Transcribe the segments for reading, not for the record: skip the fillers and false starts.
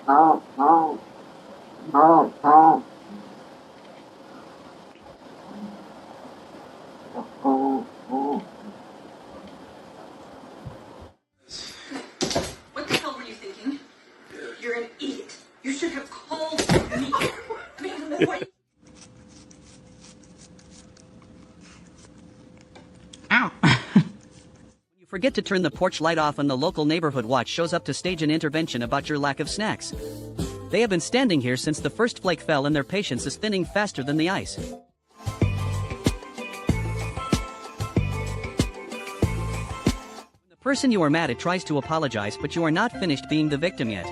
What the hell were you thinking? You're an idiot. You should have called me. Ow. You forget to turn the porch light off and the local neighborhood watch shows up to stage an intervention about your lack of snacks. They have been standing here since the first flake fell and their patience is thinning faster than the ice. The person you are mad at tries to apologize, but you are not finished being the victim yet.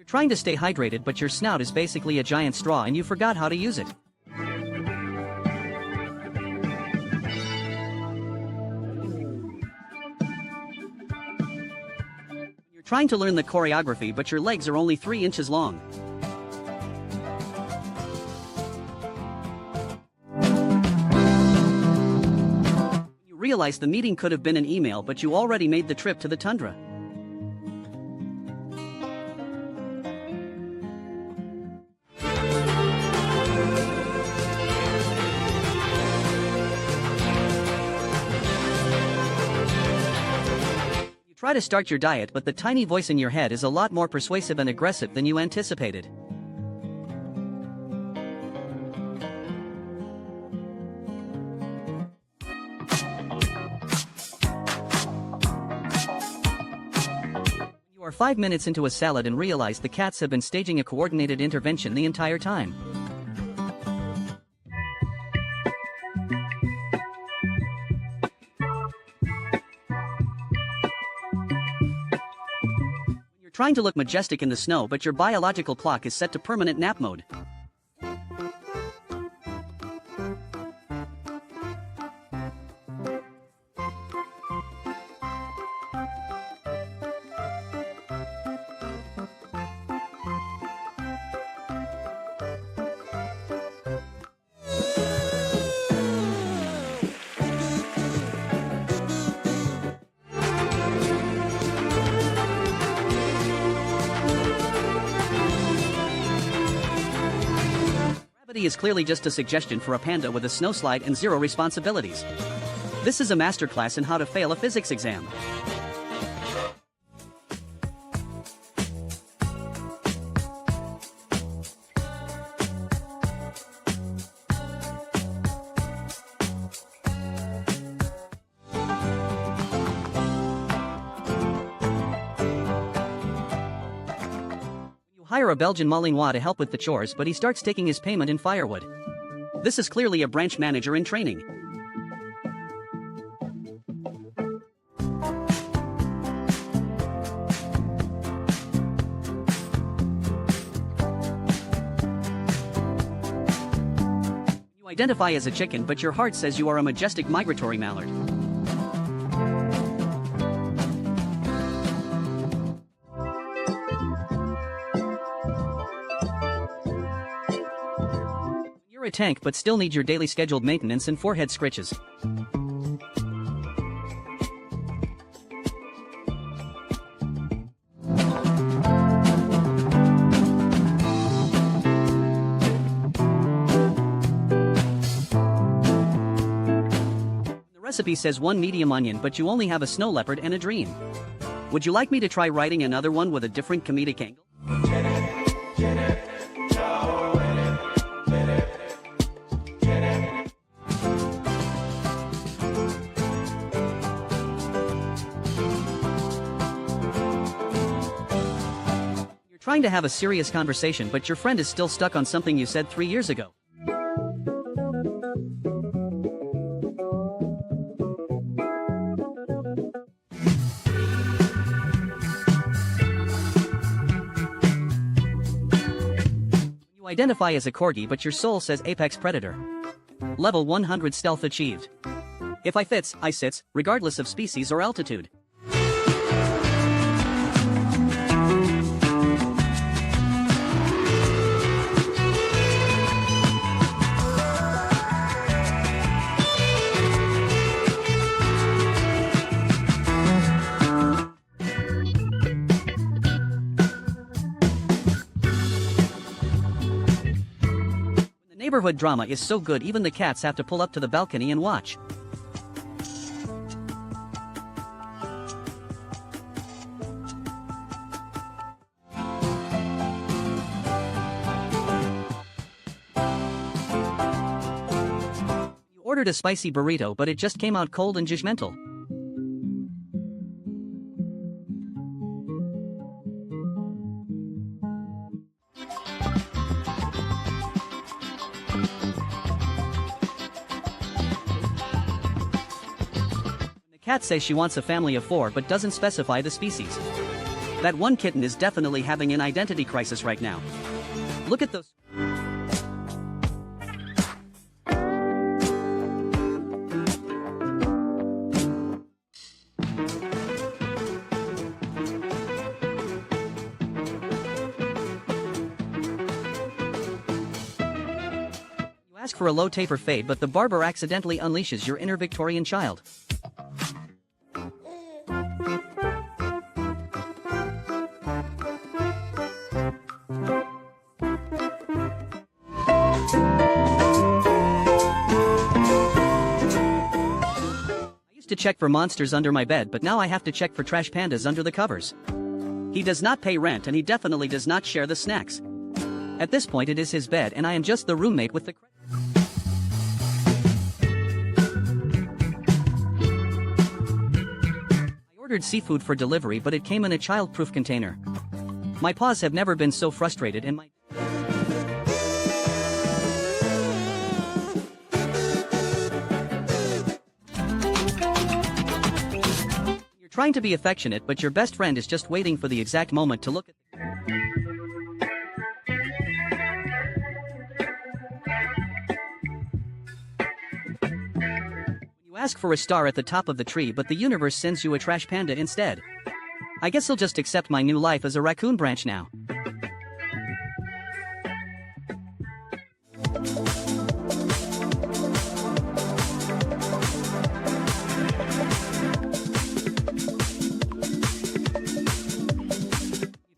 Trying to stay hydrated, but your snout is basically a giant straw and you forgot how to use it. You're trying to learn the choreography, but your legs are only 3 inches long. You realize the meeting could have been an email, but you already made the trip to the tundra. Try to start your diet, but the tiny voice in your head is a lot more persuasive and aggressive than you anticipated. You are 5 minutes into a salad and realize the cats have been staging a coordinated intervention the entire time. Trying to look majestic in the snow, but your biological clock is set to permanent nap mode. Is clearly just a suggestion for a panda with a snowslide and 0 responsibilities. This is a masterclass in how to fail a physics exam. Hire a Belgian Malinois to help with the chores, but he starts taking his payment in firewood. This is clearly a branch manager in training. You identify as a chicken, but your heart says you are a majestic migratory mallard. A tank, but still need your daily scheduled maintenance and forehead scritches. The recipe says 1 medium onion, but you only have a snow leopard and a dream. Would you like me to try writing another one with a different comedic angle? Trying to have a serious conversation, but your friend is still stuck on something you said 3 years ago. You identify as a corgi but your soul says apex predator. Level 100 stealth achieved. If I fits, I sits, regardless of species or altitude. The neighborhood drama is so good even the cats have to pull up to the balcony and watch. You ordered a spicy burrito but it just came out cold and judgmental. The cat says she wants a family of 4 but doesn't specify the species. That one kitten is definitely having an identity crisis right now. Look at those. You ask for a low taper fade but the barber accidentally unleashes your inner Victorian child. To check for monsters under my bed but now I have to check for trash pandas under the covers. He does not pay rent and he definitely does not share the snacks. At this point it is his bed and I am just the roommate with the I ordered seafood for delivery but it came in a child-proof container. My paws have never been so frustrated and my trying to be affectionate but your best friend is just waiting for the exact moment to look at you ask for a star at the top of the tree but the universe sends you a trash panda instead. I guess I'll just accept my new life as a raccoon branch now.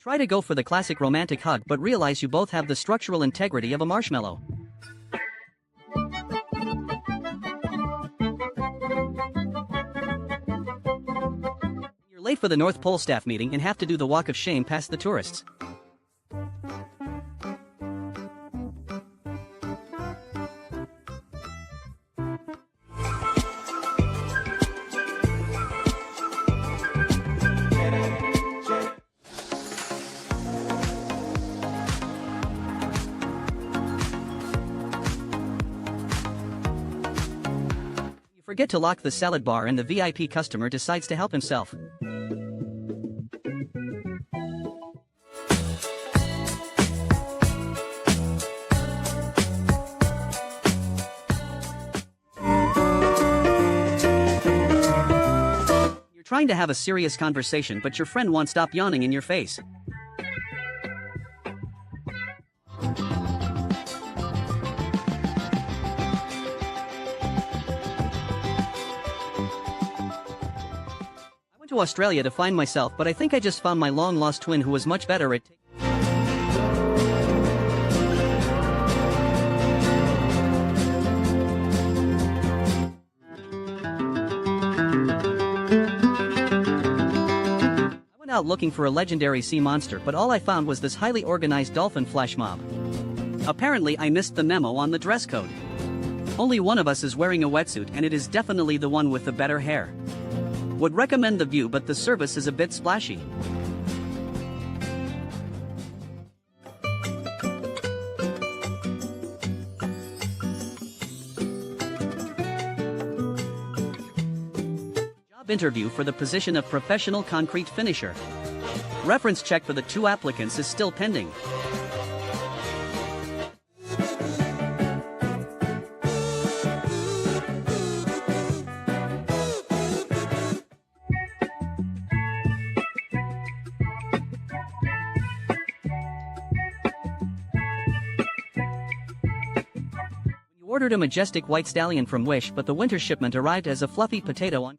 Try to go for the classic romantic hug but realize you both have the structural integrity of a marshmallow. You're late for the North Pole staff meeting and have to do the walk of shame past the tourists. Forget to lock the salad bar and the VIP customer decides to help himself. You're trying to have a serious conversation but your friend won't stop yawning in your face. To Australia to find myself but I think I just found my long-lost twin who was much better at I went out looking for a legendary sea monster but all I found was this highly organized dolphin flash mob. Apparently I missed the memo on the dress code. Only one of us is wearing a wetsuit and it is definitely the one with the better hair. Would recommend the view but the service is a bit splashy. Job interview for the position of professional concrete finisher. Reference check for the 2 applicants is still pending. You ordered a majestic white stallion from Wish, but the winter shipment arrived as a fluffy potato on.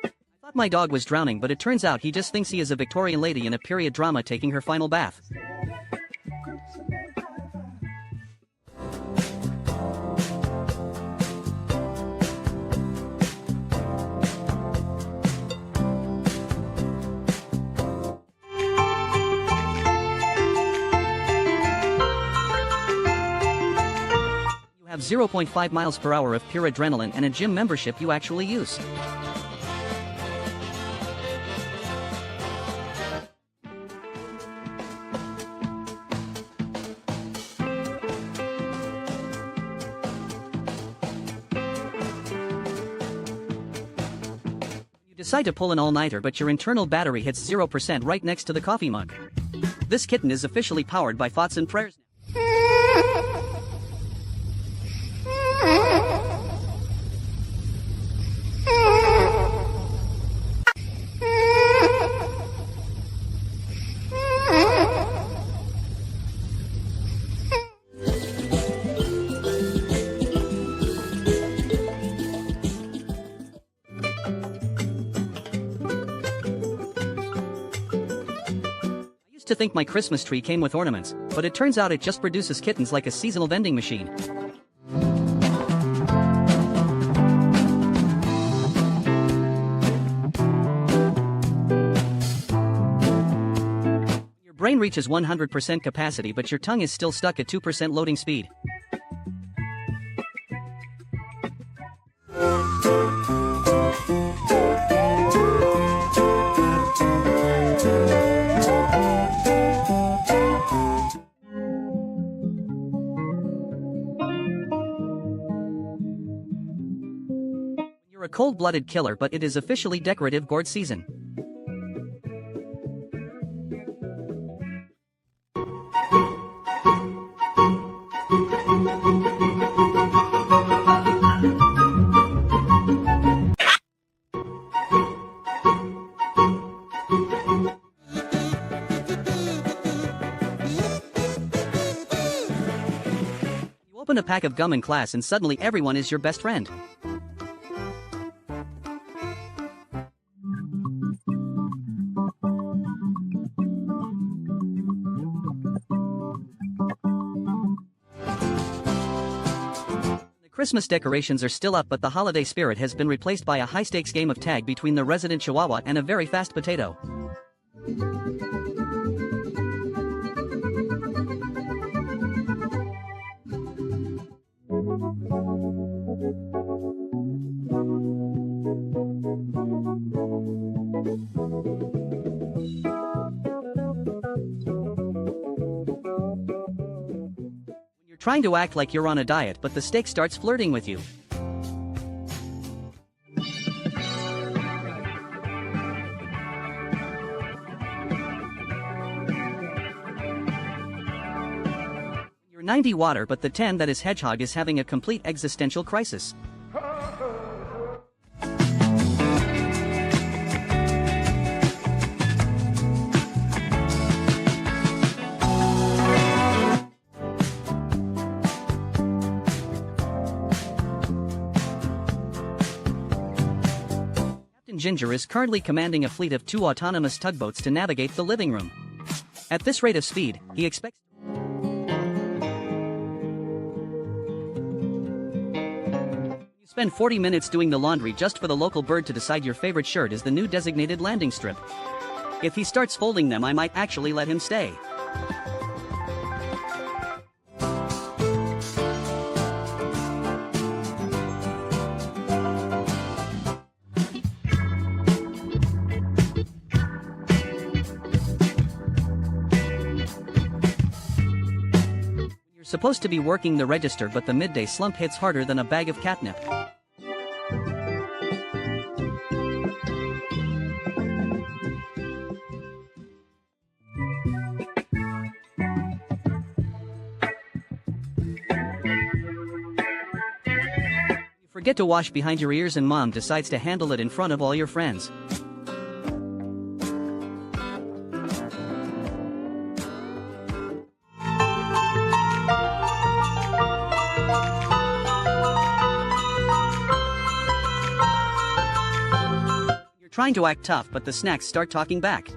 I thought my dog was drowning, but it turns out he just thinks he is a Victorian lady in a period drama taking her final bath. You have 0.5 miles per hour of pure adrenaline and a gym membership you actually use. You decide to pull an all-nighter, but your internal battery hits 0% right next to the coffee mug. This kitten is officially powered by thoughts and prayers. To think my Christmas tree came with ornaments, but it turns out it just produces kittens like a seasonal vending machine. Your brain reaches 100% capacity, but your tongue is still stuck at 2% loading speed. You're a cold-blooded killer, but it is officially decorative gourd season. You open a pack of gum in class and suddenly everyone is your best friend. Christmas decorations are still up, but the holiday spirit has been replaced by a high-stakes game of tag between the resident Chihuahua and a very fast potato. Trying to act like you're on a diet, but the steak starts flirting with you. You're 90 water, but the 10 that is hedgehog is having a complete existential crisis. Ginger is currently commanding a fleet of 2 autonomous tugboats to navigate the living room. At this rate of speed, he expects... You spend 40 minutes doing the laundry just for the local bird to decide your favorite shirt is the new designated landing strip. If he starts folding them, I might actually let him stay. Supposed to be working the register, but the midday slump hits harder than a bag of catnip. Forget to wash behind your ears and mom decides to handle it in front of all your friends. You're trying to act tough, but the snacks start talking back.